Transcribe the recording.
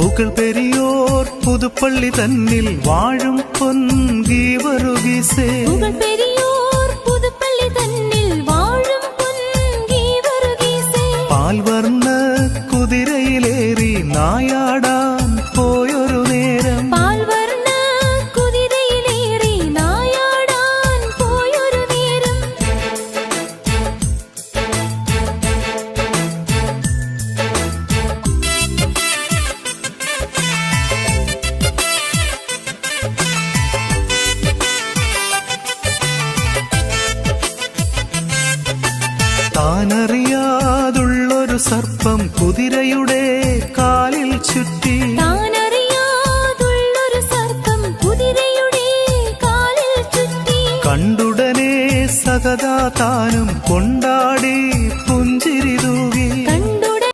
புகழ் பெரியோர் புதுப்பள்ளி தன்னில் வாழும் பொன்கீவருகிசே புகழ் பெரியோர் புதுப்பள்ளி தன்னில் வாழும் பொன்கீவருகிசே പാൽവർണ്ണ കുതിരയിലേറി നായാടാൻ പോയൊരു നേരം പാൽവർണ്ണ കുതിരയിലേറി നായാടാൻ പോയൊരു നേരം താനറിയാതുള്ളൊരു സർപ്പം കുതിരയുടെ കാലിൽ ചുറ്റി താനറിയാതുള്ളൊരു സർപ്പം കുതിരയുടെ കാലിൽ ചുറ്റി കണ്ടുടനെ സകതാ താനും കൊണ്ടാടി പുഞ്ചിരി